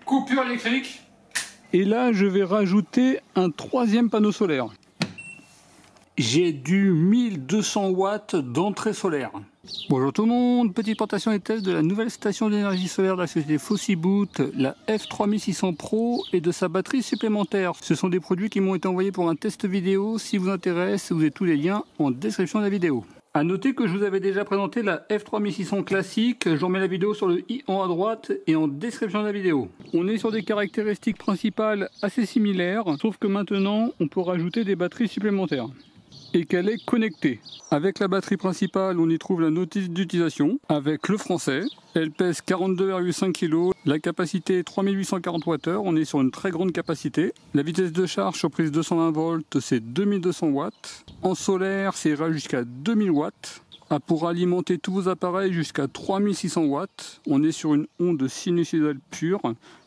Coupure électrique. Et là, je vais rajouter un troisième panneau solaire. J'ai du 1200 watts d'entrée solaire. Bonjour tout le monde, petite présentation et test de la nouvelle station d'énergie solaire de la société Fossiboot, la F3600 Pro et de sa batterie supplémentaire. Ce sont des produits qui m'ont été envoyés pour un test vidéo. Si vous intéresse, vous avez tous les liens en description de la vidéo. A noter que je vous avais déjà présenté la F3600 classique, j'en mets la vidéo sur le i en haut à droite et en description de la vidéo. On est sur des caractéristiques principales assez similaires, sauf que maintenant on peut rajouter des batteries supplémentaires. Et qu'elle est connectée. Avec la batterie principale, on y trouve la notice d'utilisation, avec le français. Elle pèse 42,5 kg, la capacité est 3840 Wh, on est sur une très grande capacité. La vitesse de charge sur prise 220 volts, c'est 2200 watts. En solaire, ça ira jusqu'à 2000 watts. Pour alimenter tous vos appareils jusqu'à 3600 watts. On est sur une onde sinusoïdale pure,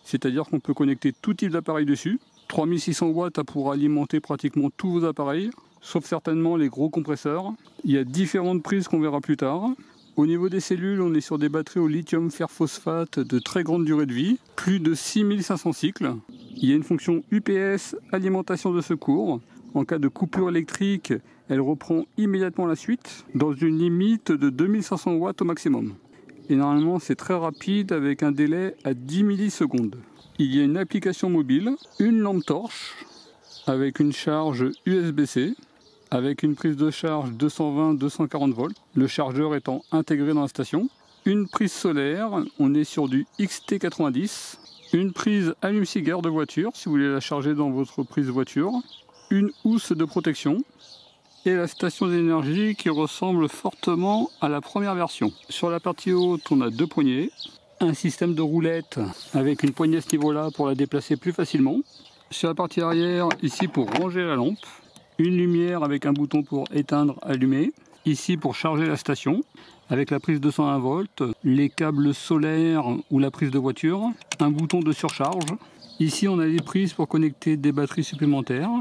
c'est-à-dire qu'on peut connecter tout type d'appareil dessus. 3600 watts pour alimenter pratiquement tous vos appareils, sauf certainement les gros compresseurs. Il y a différentes prises qu'on verra plus tard. Au niveau des cellules, on est sur des batteries au lithium fer phosphate de très grande durée de vie, plus de 6500 cycles. Il y a une fonction UPS, alimentation de secours. En cas de coupure électrique, elle reprend immédiatement la suite, dans une limite de 2500 watts au maximum. Et normalement, c'est très rapide avec un délai à 10 millisecondes. Il y a une application mobile, une lampe torche, avec une charge USB-C, avec une prise de charge 220-240 volts, le chargeur étant intégré dans la station. Une prise solaire, on est sur du XT90. Une prise allume-cigare de voiture, si vous voulez la charger dans votre prise voiture. Une housse de protection. Et la station d'énergie qui ressemble fortement à la première version. Sur la partie haute, on a deux poignées. Un système de roulette avec une poignée à ce niveau-là pour la déplacer plus facilement. Sur la partie arrière, ici pour ranger la lampe. Une lumière avec un bouton pour éteindre, allumer. Ici pour charger la station avec la prise 220 volts, les câbles solaires ou la prise de voiture. Un bouton de surcharge. Ici on a les prises pour connecter des batteries supplémentaires.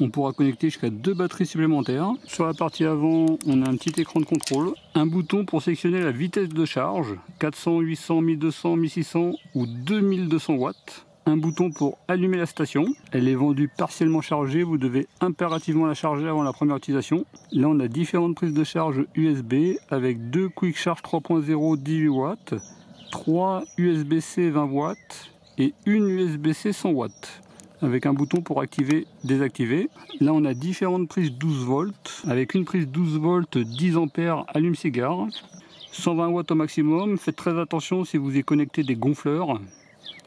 On pourra connecter jusqu'à 2 batteries supplémentaires. Sur la partie avant, on a un petit écran de contrôle. Un bouton pour sélectionner la vitesse de charge. 400, 800, 1200, 1600 ou 2200 watts. Un bouton pour allumer la station. Elle est vendue partiellement chargée, vous devez impérativement la charger avant la première utilisation. Là on a différentes prises de charge USB avec 2 Quick Charge 3.0 18 watts, 3 USB-C 20 watts et une USB-C 100 watts. Avec un bouton pour activer, désactiver. Là on a différentes prises 12 volts, avec une prise 12 volts 10 ampères allume-cigare, 120 watts au maximum. Faites très attention si vous y connectez des gonfleurs.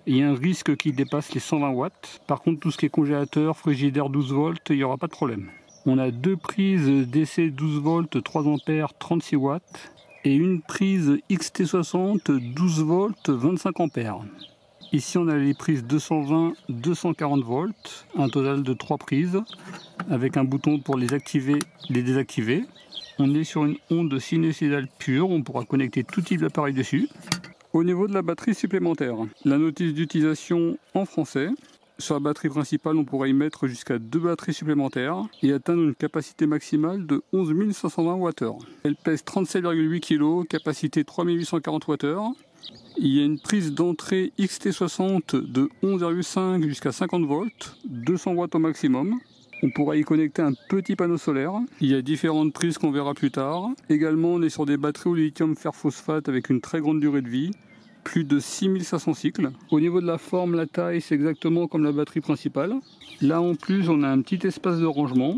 Il y a un risque qui dépasse les 120 watts. Par contre, tout ce qui est congélateur, frigidaire 12 volts, il n'y aura pas de problème. On a deux prises DC 12 volts 3 ampères 36 watts et une prise XT60 12 volts 25 ampères. Ici, on a les prises 220 240 volts, un total de 3 prises avec un bouton pour les activer, les désactiver. On est sur une onde sinusoïdale pure, on pourra connecter tout type d'appareil dessus. Au niveau de la batterie supplémentaire, la notice d'utilisation en français. Sur la batterie principale, on pourra y mettre jusqu'à 2 batteries supplémentaires et atteindre une capacité maximale de 11 520 Wh. Elle pèse 37,8 kg, capacité 3840 Wh. Il y a une prise d'entrée XT60 de 11,5 jusqu'à 50 volts, 200 watts au maximum. On pourra y connecter un petit panneau solaire. Il y a différentes prises qu'on verra plus tard. Également, on est sur des batteries au lithium fer phosphate avec une très grande durée de vie, plus de 6500 cycles. Au niveau de la forme, la taille, c'est exactement comme la batterie principale. Là, en plus, on a un petit espace de rangement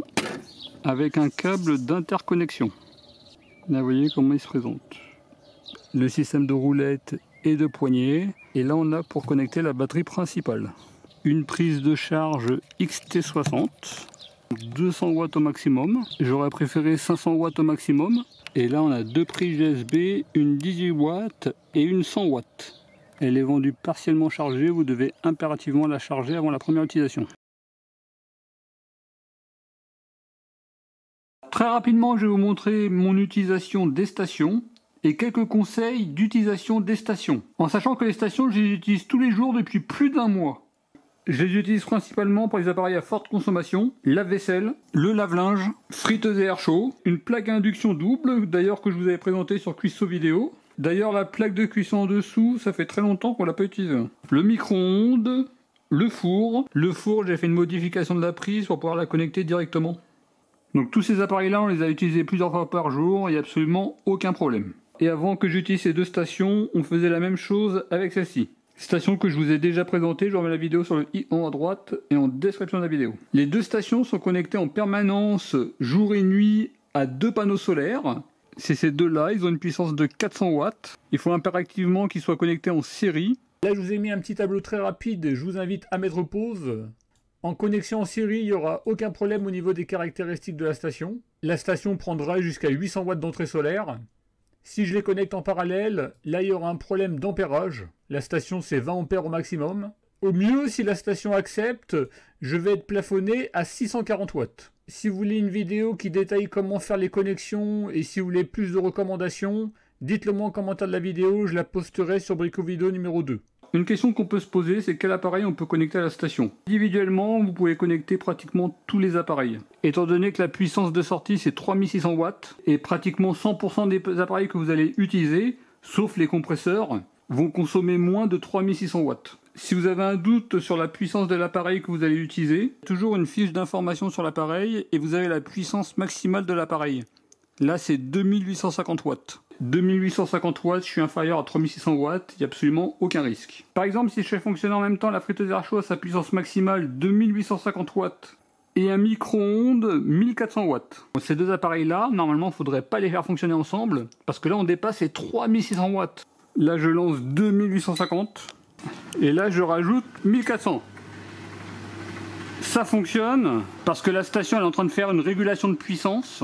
avec un câble d'interconnexion. Là, vous voyez comment il se présente. Le système de roulette et de poignée. Et là, on a pour connecter la batterie principale. Une prise de charge XT60. 200 watts au maximum, j'aurais préféré 500 watts au maximum. Et là on a deux prises USB, une 18 watts et une 100 watts. Elle est vendue partiellement chargée, vous devez impérativement la charger avant la première utilisation. Très rapidement, je vais vous montrer mon utilisation des stations et quelques conseils d'utilisation des stations. En sachant que les stations, je les utilise tous les jours depuis plus d'1 mois. Je les utilise principalement pour les appareils à forte consommation, lave-vaisselle, le lave-linge, friteuse et air chaud, une plaque à induction double, d'ailleurs que je vous avais présenté sur Cuisseau vidéo, D'ailleurs, la plaque de cuisson en dessous, ça fait très longtemps qu'on l'a pas utilisée. Le micro-ondes, le four. Le four, j'ai fait une modification de la prise pour pouvoir la connecter directement. Donc tous ces appareils-là, on les a utilisés plusieurs fois par jour, il n'y a absolument aucun problème. Et avant que j'utilise ces deux stations, on faisait la même chose avec celle-ci. Station que je vous ai déjà présentée, je remets la vidéo sur le i en haut à droite et en description de la vidéo. Les deux stations sont connectées en permanence, jour et nuit, à deux panneaux solaires. C'est ces deux-là, ils ont une puissance de 400 watts. Il faut impérativement qu'ils soient connectés en série. Là, je vous ai mis un petit tableau très rapide, je vous invite à mettre pause. En connexion en série, il n'y aura aucun problème au niveau des caractéristiques de la station. La station prendra jusqu'à 800 watts d'entrée solaire. Si je les connecte en parallèle, là il y aura un problème d'ampérage. La station c'est 20 ampères au maximum. Au mieux, si la station accepte, je vais être plafonné à 640 watts. Si vous voulez une vidéo qui détaille comment faire les connexions et si vous voulez plus de recommandations, dites-le moi en commentaire de la vidéo, je la posterai sur Brico Vidéo numéro 2. Une question qu'on peut se poser, c'est quel appareil on peut connecter à la station. Individuellement, vous pouvez connecter pratiquement tous les appareils. Étant donné que la puissance de sortie c'est 3600 watts, et pratiquement 100% des appareils que vous allez utiliser, sauf les compresseurs, vont consommer moins de 3600 watts. Si vous avez un doute sur la puissance de l'appareil que vous allez utiliser, toujours une fiche d'information sur l'appareil, et vous avez la puissance maximale de l'appareil. Là c'est 2850 watts. 2850 watts, je suis inférieur à 3600 watts, il n'y a absolument aucun risque. Par exemple, si je fais fonctionner en même temps la friteuse à air chaud à sa puissance maximale 2850 watts et un micro-ondes 1400 watts. Ces deux appareils-là, normalement, il ne faudrait pas les faire fonctionner ensemble parce que là, on dépasse les 3600 watts. Là, je lance 2850 et là, je rajoute 1400. Ça fonctionne parce que la station elle est en train de faire une régulation de puissance.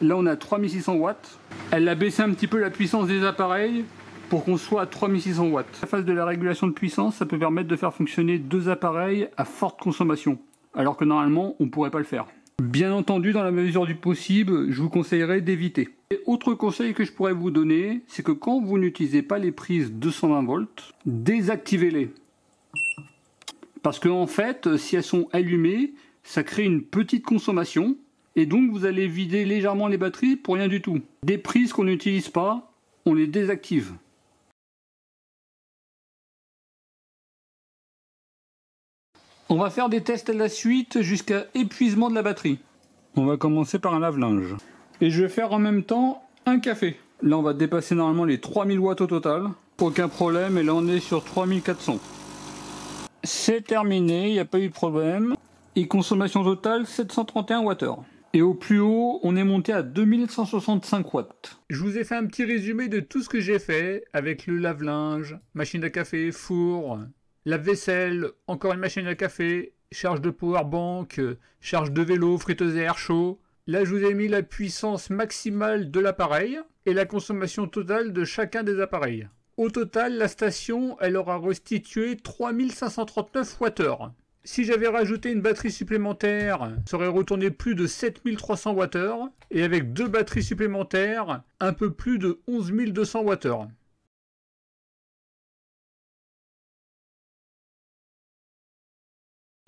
Là, on a 3600 watts. Elle a baissé un petit peu la puissance des appareils pour qu'on soit à 3600 watts. La phase de la régulation de puissance, ça peut permettre de faire fonctionner deux appareils à forte consommation, alors que normalement, on ne pourrait pas le faire. Bien entendu, dans la mesure du possible, je vous conseillerais d'éviter. Et autre conseil que je pourrais vous donner, c'est que quand vous n'utilisez pas les prises 220 volts, désactivez-les. Parce qu'en fait, si elles sont allumées, ça crée une petite consommation. Et donc vous allez vider légèrement les batteries pour rien du tout. Des prises qu'on n'utilise pas, on les désactive. On va faire des tests à la suite jusqu'à épuisement de la batterie. On va commencer par un lave-linge. Et je vais faire en même temps un café. Là on va dépasser normalement les 3000 watts au total. Aucun problème, et là on est sur 3400. C'est terminé, il n'y a pas eu de problème. Et consommation totale 731 Wh. Et au plus haut, on est monté à 2165 watts. Je vous ai fait un petit résumé de tout ce que j'ai fait avec le lave-linge, machine à café, four, lave-vaisselle, encore une machine à café, charge de powerbank, charge de vélo, friteuse à air chaud. Là, je vous ai mis la puissance maximale de l'appareil et la consommation totale de chacun des appareils. Au total, la station, elle aura restitué 3539 Wh. Si j'avais rajouté une batterie supplémentaire, ça aurait retourné plus de 7300 Wh. Et avec deux batteries supplémentaires, un peu plus de 11 200 Wh.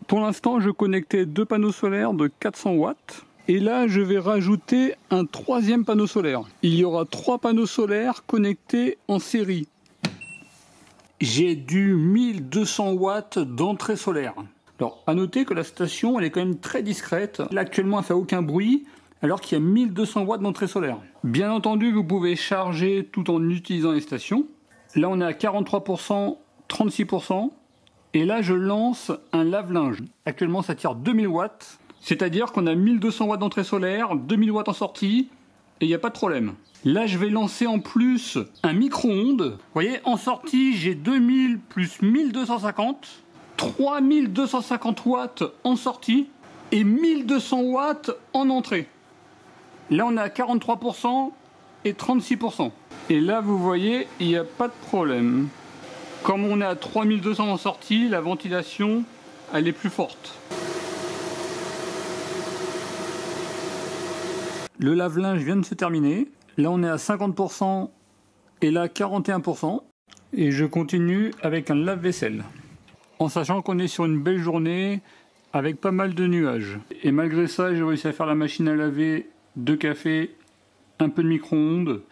Pour l'instant, je connectais deux panneaux solaires de 400 watts. Et là, je vais rajouter un troisième panneau solaire. Il y aura 3 panneaux solaires connectés en série. J'ai du 1200 watts d'entrée solaire. Alors, à noter que la station, elle est quand même très discrète. Là, actuellement, elle fait aucun bruit, alors qu'il y a 1200 watts d'entrée solaire. Bien entendu, vous pouvez charger tout en utilisant les stations. Là, on est à 43%, 36%. Et là, je lance un lave-linge. Actuellement, ça tire 2000 watts. C'est-à-dire qu'on a 1200 watts d'entrée solaire, 2000 watts en sortie, et il n'y a pas de problème. Là, je vais lancer en plus un micro-ondes. Vous voyez, en sortie, j'ai 2000 plus 1250. 3250 watts en sortie et 1200 watts en entrée. Là, on est à 43% et 36%. Et là, vous voyez, il n'y a pas de problème. Comme on est à 3200 en sortie, la ventilation, elle est plus forte. Le lave-linge vient de se terminer. Là, on est à 50% et là, 41%. Et je continue avec un lave-vaisselle. En sachant qu'on est sur une belle journée avec pas mal de nuages. Et malgré ça, j'ai réussi à faire la machine à laver, 2 cafés, un peu de micro-ondes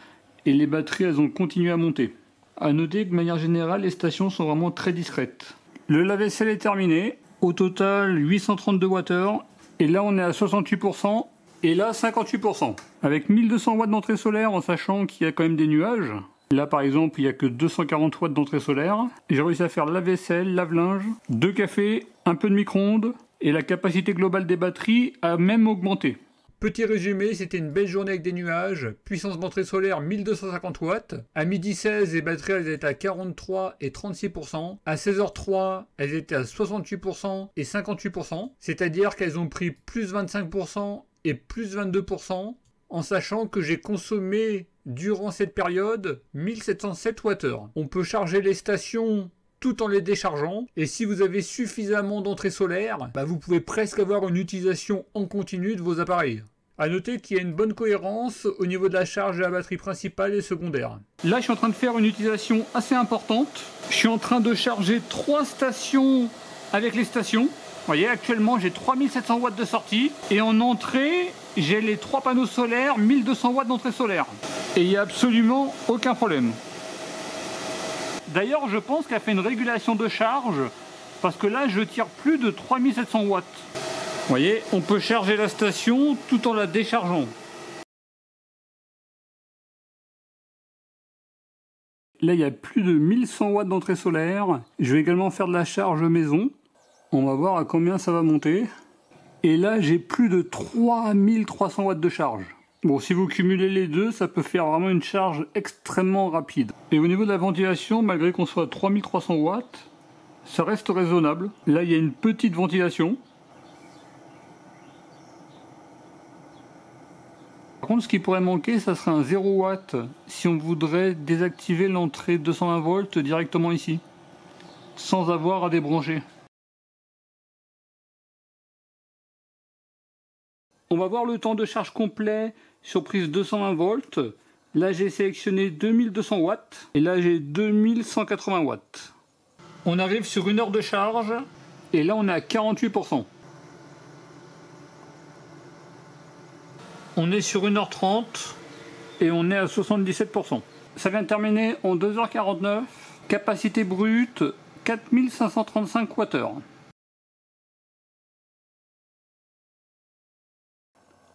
et les batteries elles ont continué à monter. A noter que de manière générale les stations sont vraiment très discrètes. Le lave-vaisselle est terminé, au total 832 Wh et là on est à 68% et là 58%. Avec 1200 watts d'entrée solaire en sachant qu'il y a quand même des nuages. Là par exemple il n'y a que 240 watts d'entrée solaire. J'ai réussi à faire lave-vaisselle, lave-linge, 2 cafés, un peu de micro-ondes et la capacité globale des batteries a même augmenté. Petit résumé, c'était une belle journée avec des nuages, puissance d'entrée solaire 1250 watts. À midi 16, les batteries elles étaient à 43 et 36%. À 16h03, elles étaient à 68% et 58%. C'est-à-dire qu'elles ont pris plus 25% et plus 22%, en sachant que j'ai consommé durant cette période 1707 Wh. On peut charger les stations tout en les déchargeant, et si vous avez suffisamment d'entrée solaire, vous pouvez presque avoir une utilisation en continu de vos appareils. A noter qu'il y a une bonne cohérence au niveau de la charge de la batterie principale et secondaire. Là je suis en train de faire une utilisation assez importante. Je suis en train de charger 3 stations avec les stations. Vous voyez, actuellement j'ai 3700 watts de sortie, et en entrée j'ai les 3 panneaux solaires, 1200 watts d'entrée solaire. Et il n'y a absolument aucun problème. D'ailleurs, je pense qu'elle fait une régulation de charge, parce que là, je tire plus de 3700 watts. Vous voyez, on peut charger la station tout en la déchargeant. Là, il y a plus de 1100 watts d'entrée solaire. Je vais également faire de la charge maison. On va voir à combien ça va monter. Et là, j'ai plus de 3300 watts de charge. Bon, si vous cumulez les deux, ça peut faire vraiment une charge extrêmement rapide. Et au niveau de la ventilation, malgré qu'on soit à 3300 watts, ça reste raisonnable. Là, il y a une petite ventilation. Par contre, ce qui pourrait manquer, ça serait un 0 watt si on voudrait désactiver l'entrée 220 volts directement ici, sans avoir à débrancher. On va voir le temps de charge complet sur prise 220 volts. Là j'ai sélectionné 2200 watts et là j'ai 2180 watts. On arrive sur 1 heure de charge et là on est à 48%. On est sur 1h30 et on est à 77%. Ça vient de terminer en 2h49. Capacité brute 4535 Wh.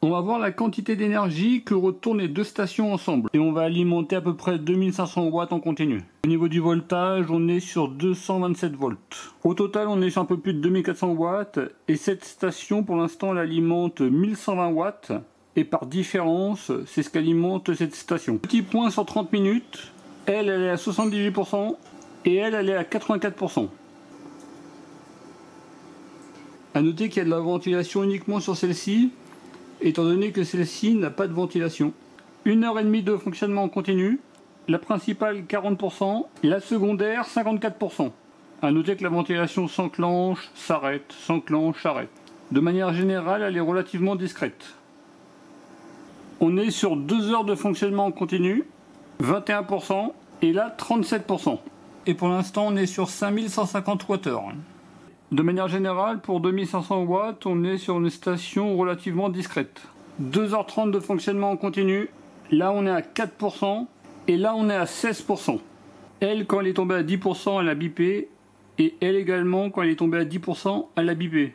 On va voir la quantité d'énergie que retournent les deux stations ensemble. Et on va alimenter à peu près 2500 watts en continu. Au niveau du voltage, on est sur 227 volts. Au total, on est sur un peu plus de 2400 watts. Et cette station, pour l'instant, elle alimente 1120 watts. Et par différence, c'est ce qu'alimente cette station. Petit point sur 30 minutes. Elle est à 78%. Et elle est à 84%. A noter qu'il y a de la ventilation uniquement sur celle-ci, étant donné que celle-ci n'a pas de ventilation. 1h30 de fonctionnement en continu, la principale 40%, la secondaire 54%. A noter que la ventilation s'enclenche, s'arrête, s'enclenche, s'arrête. De manière générale, elle est relativement discrète. On est sur 2 heures de fonctionnement en continu, 21%, et là 37%. Et pour l'instant, on est sur 5150 Wh. De manière générale, pour 2500 watts, on est sur une station relativement discrète. 2h30 de fonctionnement en continu, là on est à 4%, et là on est à 16%. Elle, quand elle est tombée à 10%, elle a bipé, et elle également, quand elle est tombée à 10%, elle a bipé.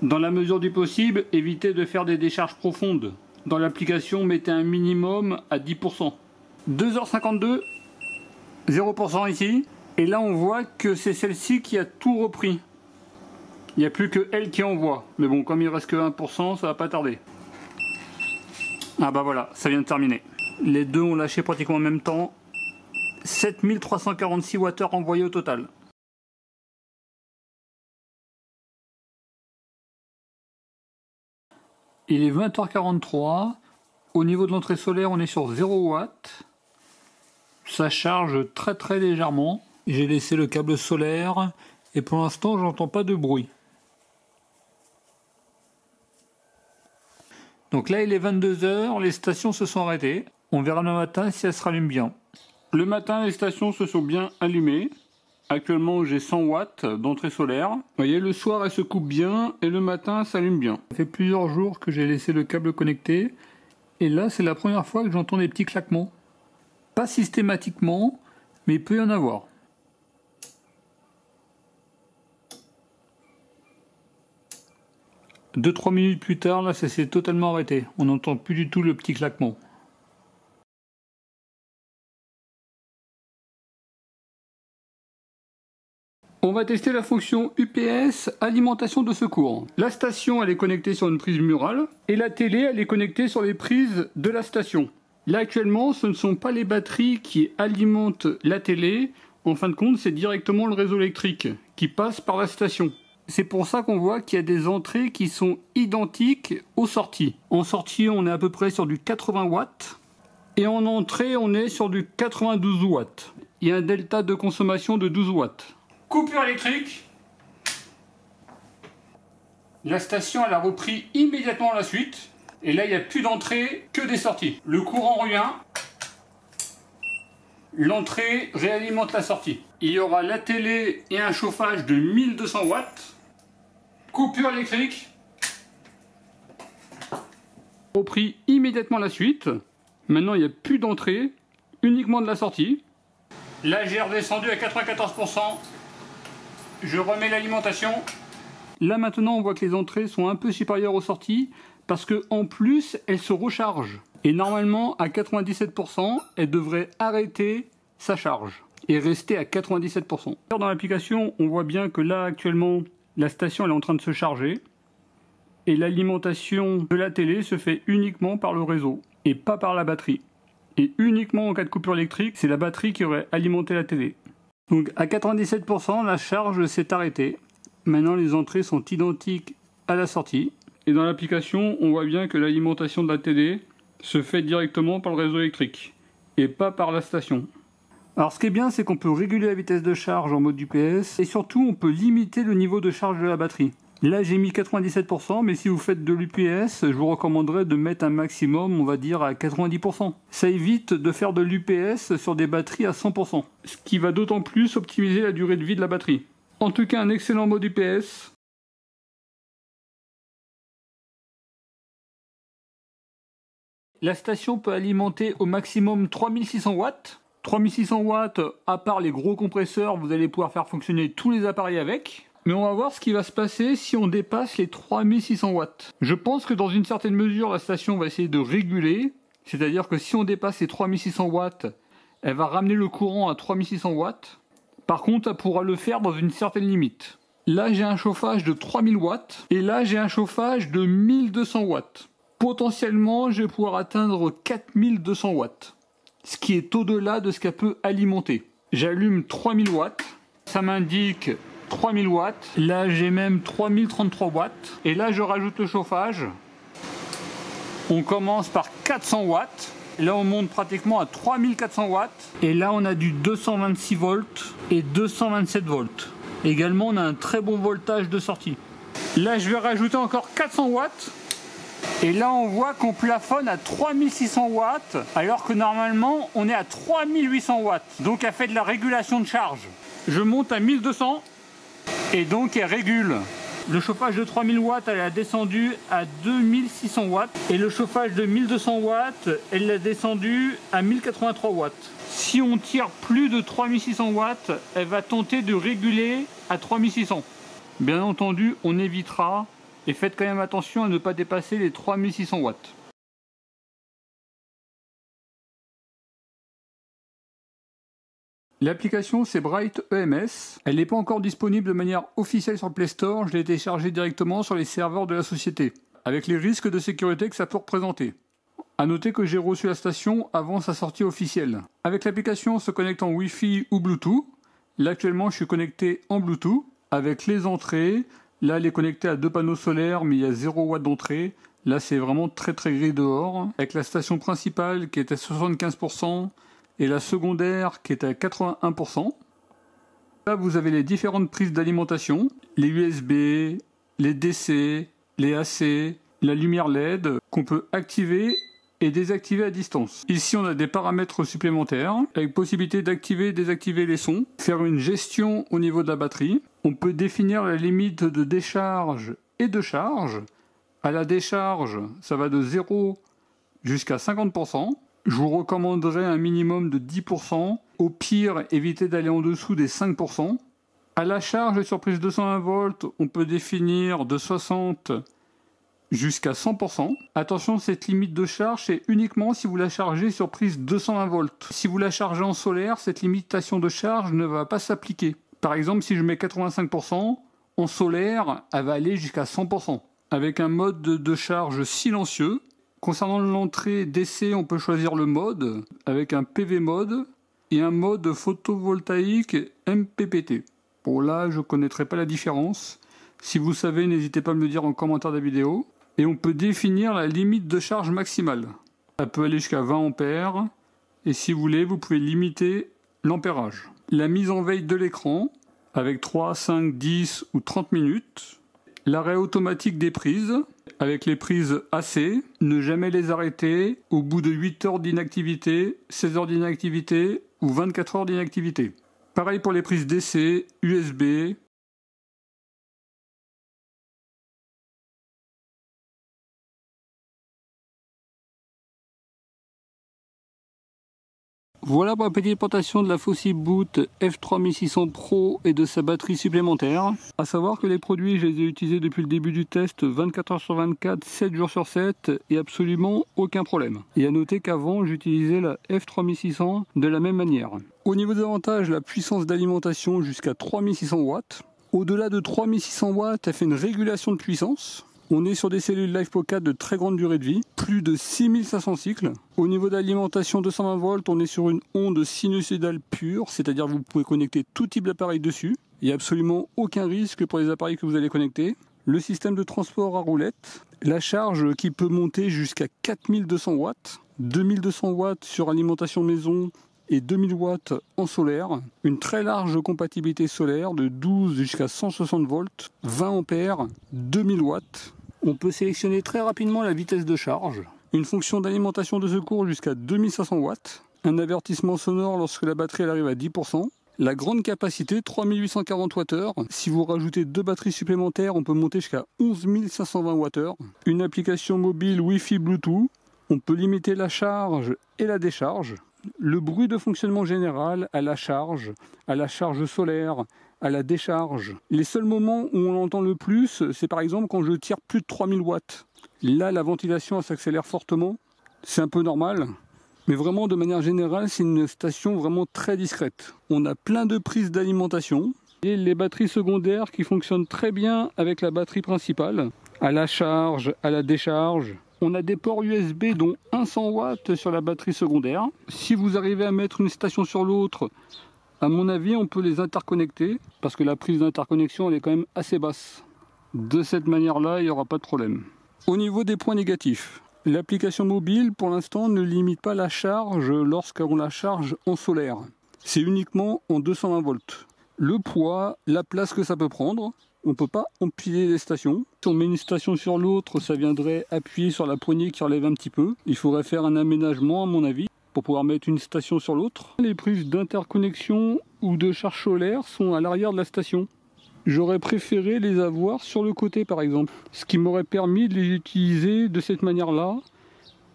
Dans la mesure du possible, évitez de faire des décharges profondes. Dans l'application, mettez un minimum à 10%. 2h52, 0% ici, et là on voit que c'est celle-ci qui a tout repris. Il n'y a plus que elle qui envoie. Mais bon, comme il reste que 1%, ça va pas tarder. Ah bah voilà, ça vient de terminer. Les deux ont lâché pratiquement en même temps. 7346 Wh envoyés au total. Il est 20h43. Au niveau de l'entrée solaire, on est sur 0 watts. Ça charge très légèrement. J'ai laissé le câble solaire et pour l'instant, j'entends pas de bruit. Donc là, il est 22h, les stations se sont arrêtées. On verra le matin si elles se rallument bien. Le matin, les stations se sont bien allumées. Actuellement, j'ai 100 watts d'entrée solaire. Vous voyez, le soir, elles se coupent bien et le matin, elles s'allument bien. Ça fait plusieurs jours que j'ai laissé le câble connecté. Et là, c'est la première fois que j'entends des petits claquements. Pas systématiquement, mais il peut y en avoir. Deux, 3 minutes plus tard, là, ça s'est totalement arrêté. On n'entend plus du tout le petit claquement. On va tester la fonction UPS alimentation de secours. La station, elle est connectée sur une prise murale et la télé, elle est connectée sur les prises de la station. Là, actuellement, ce ne sont pas les batteries qui alimentent la télé. En fin de compte, c'est directement le réseau électrique qui passe par la station. C'est pour ça qu'on voit qu'il y a des entrées qui sont identiques aux sorties. En sortie, on est à peu près sur du 80 watts. Et en entrée, on est sur du 92 watts. Il y a un delta de consommation de 12 watts. Coupure électrique. La station, elle a repris immédiatement la suite. Et là, il n'y a plus d'entrée que des sorties. Le courant revient. L'entrée réalimente la sortie. Il y aura la télé et un chauffage de 1200 watts. Coupure électrique. Repris immédiatement la suite. Maintenant, il n'y a plus d'entrée, uniquement de la sortie. Là, j'ai redescendu à 94%. Je remets l'alimentation. Là, maintenant, on voit que les entrées sont un peu supérieures aux sorties parce qu'en plus, elles se rechargent. Et normalement, à 97%, elle devrait arrêter sa charge et rester à 97%. Dans l'application, on voit bien que là, actuellement, la station elle est en train de se charger et l'alimentation de la télé se fait uniquement par le réseau et pas par la batterie. Et uniquement en cas de coupure électrique, c'est la batterie qui aurait alimenté la télé. Donc à 97%, la charge s'est arrêtée. Maintenant, les entrées sont identiques à la sortie. Et dans l'application, on voit bien que l'alimentation de la télé se fait directement par le réseau électrique et pas par la station. Alors ce qui est bien, c'est qu'on peut réguler la vitesse de charge en mode UPS et surtout on peut limiter le niveau de charge de la batterie. Là j'ai mis 97%, mais si vous faites de l'UPS, je vous recommanderais de mettre un maximum, on va dire à 90%. Ça évite de faire de l'UPS sur des batteries à 100%, ce qui va d'autant plus optimiser la durée de vie de la batterie. En tout cas, un excellent mode UPS. La station peut alimenter au maximum 3600 watts. 3600 watts, à part les gros compresseurs, vous allez pouvoir faire fonctionner tous les appareils avec. Mais on va voir ce qui va se passer si on dépasse les 3600 watts. Je pense que dans une certaine mesure, la station va essayer de réguler. C'est-à-dire que si on dépasse les 3600 watts, elle va ramener le courant à 3600 watts. Par contre, elle pourra le faire dans une certaine limite. Là, j'ai un chauffage de 3000 watts. Et là, j'ai un chauffage de 1200 watts. Potentiellement, je vais pouvoir atteindre 4200 watts. Ce qui est au-delà de ce qu'elle peut alimenter. J'allume 3000 watts, ça m'indique 3000 watts, là j'ai même 3033 watts, et là je rajoute le chauffage. On commence par 400 watts, là on monte pratiquement à 3400 watts, et là on a du 226 volts et 227 volts. Également on a un très bon voltage de sortie. Là je vais rajouter encore 400 watts. Et là, on voit qu'on plafonne à 3600 watts, alors que normalement, on est à 3800 watts. Donc, elle fait de la régulation de charge. Je monte à 1200, et donc elle régule. Le chauffage de 3000 watts, elle a descendu à 2600 watts. Et le chauffage de 1200 watts, elle l'a descendu à 1083 watts. Si on tire plus de 3600 watts, elle va tenter de réguler à 3600. Bien entendu, on évitera. Et faites quand même attention à ne pas dépasser les 3600 watts. L'application c'est Bright EMS. Elle n'est pas encore disponible de manière officielle sur le Play Store. Je l'ai téléchargée directement sur les serveurs de la société, avec les risques de sécurité que ça peut représenter. A noter que j'ai reçu la station avant sa sortie officielle. Avec l'application, on se connecte en Wi-Fi ou Bluetooth. Là actuellement, je suis connecté en Bluetooth avec les entrées. Là, elle est connectée à 2 panneaux solaires, mais il y a 0 watts d'entrée. Là, c'est vraiment très très gris dehors. Avec la station principale qui est à 75% et la secondaire qui est à 81%. Là, vous avez les différentes prises d'alimentation. Les USB, les DC, les AC, la lumière LED qu'on peut activer et désactiver à distance. Ici, on a des paramètres supplémentaires avec possibilité d'activer et désactiver les sons, faire une gestion au niveau de la batterie. On peut définir la limite de décharge et de charge. À la décharge, ça va de 0 jusqu'à 50%. Je vous recommanderais un minimum de 10%. Au pire, évitez d'aller en dessous des 5%. À la charge sur prise 220 volts, on peut définir de 60 jusqu'à 100%. Attention, cette limite de charge, c'est uniquement si vous la chargez sur prise 220 volts. Si vous la chargez en solaire, cette limitation de charge ne va pas s'appliquer. Par exemple, si je mets 85%, en solaire, elle va aller jusqu'à 100%. Avec un mode de charge silencieux. Concernant l'entrée DC, on peut choisir le mode avec un PV mode et un mode photovoltaïque MPPT. Bon là, je ne connaîtrai pas la différence. Si vous savez, n'hésitez pas à me le dire en commentaire de la vidéo. Et on peut définir la limite de charge maximale. Ça peut aller jusqu'à 20 ampères. Et si vous voulez, vous pouvez limiter l'ampérage. La mise en veille de l'écran avec 3, 5, 10 ou 30 minutes. L'arrêt automatique des prises avec les prises AC. Ne jamais les arrêter au bout de 8 heures d'inactivité, 16 heures d'inactivité ou 24 heures d'inactivité. Pareil pour les prises DC, USB. Voilà pour la petite présentation de la Fossi-Boot F3600 Pro et de sa batterie supplémentaire. A savoir que les produits, je les ai utilisés depuis le début du test 24 heures sur 24, 7 jours sur 7 et absolument aucun problème. Et à noter qu'avant, j'utilisais la F3600 de la même manière. Au niveau des avantages, la puissance d'alimentation jusqu'à 3600 watts. Au-delà de 3600 watts, elle fait une régulation de puissance. On est sur des cellules LiFePO4 de très grande durée de vie, plus de 6500 cycles. Au niveau d'alimentation 220 volts, on est sur une onde sinusoïdale pure, c'est-à-dire que vous pouvez connecter tout type d'appareil dessus. Il n'y a absolument aucun risque pour les appareils que vous allez connecter. Le système de transport à roulette, la charge qui peut monter jusqu'à 4200 watts, 2200 watts sur alimentation maison et 2000 watts en solaire, une très large compatibilité solaire de 12 jusqu'à 160 volts, 20 ampères, 2000 watts. On peut sélectionner très rapidement la vitesse de charge, une fonction d'alimentation de secours jusqu'à 2500 watts, un avertissement sonore lorsque la batterie arrive à 10%, la grande capacité 3840 Wh. Si vous rajoutez 2 batteries supplémentaires, on peut monter jusqu'à 11 520 Wh. Une application mobile Wi-Fi Bluetooth, on peut limiter la charge et la décharge. Le bruit de fonctionnement général à la charge solaire, à la décharge. Les seuls moments où on l'entend le plus, c'est par exemple quand je tire plus de 3000 watts. Là, la ventilation s'accélère fortement. C'est un peu normal. Mais vraiment, de manière générale, c'est une station vraiment très discrète. On a plein de prises d'alimentation. Et les batteries secondaires qui fonctionnent très bien avec la batterie principale. À la charge, à la décharge. On a des ports USB dont 100 watts sur la batterie secondaire. Si vous arrivez à mettre une station sur l'autre, à mon avis, on peut les interconnecter parce que la prise d'interconnexion elle est quand même assez basse. De cette manière-là, il n'y aura pas de problème. Au niveau des points négatifs, l'application mobile, pour l'instant, ne limite pas la charge lorsqu'on la charge en solaire. C'est uniquement en 220 volts. Le poids, la place que ça peut prendre, on ne peut pas empiler les stations. Si on met une station sur l'autre, ça viendrait appuyer sur la poignée qui relève un petit peu. Il faudrait faire un aménagement, à mon avis, pour pouvoir mettre une station sur l'autre. Les prises d'interconnexion ou de charge solaire sont à l'arrière de la station. J'aurais préféré les avoir sur le côté, par exemple. Ce qui m'aurait permis de les utiliser de cette manière-là,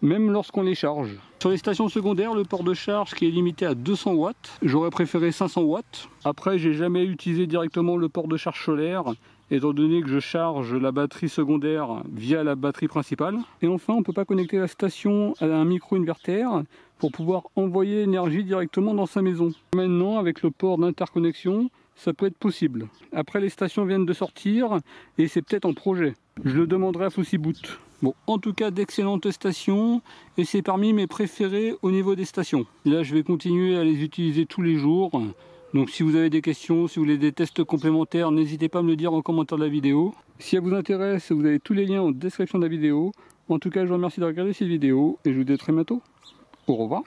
même lorsqu'on les charge. Sur les stations secondaires, le port de charge qui est limité à 200 watts, j'aurais préféré 500 watts. Après, j'ai jamais utilisé directement le port de charge solaire, étant donné que je charge la batterie secondaire via la batterie principale. Et enfin, on ne peut pas connecter la station à un micro-inverter pour pouvoir envoyer l'énergie directement dans sa maison. Maintenant, avec le port d'interconnexion, ça peut être possible. Après, les stations viennent de sortir et c'est peut-être en projet. Je le demanderai à Fossi-Boot. Bon, en tout cas, d'excellentes stations et c'est parmi mes préférés au niveau des stations. Là, je vais continuer à les utiliser tous les jours. Donc, si vous avez des questions, si vous voulez des tests complémentaires, n'hésitez pas à me le dire en commentaire de la vidéo. Si elle vous intéresse, vous avez tous les liens en description de la vidéo. En tout cas, je vous remercie de regarder cette vidéo et je vous dis à très bientôt. Au revoir.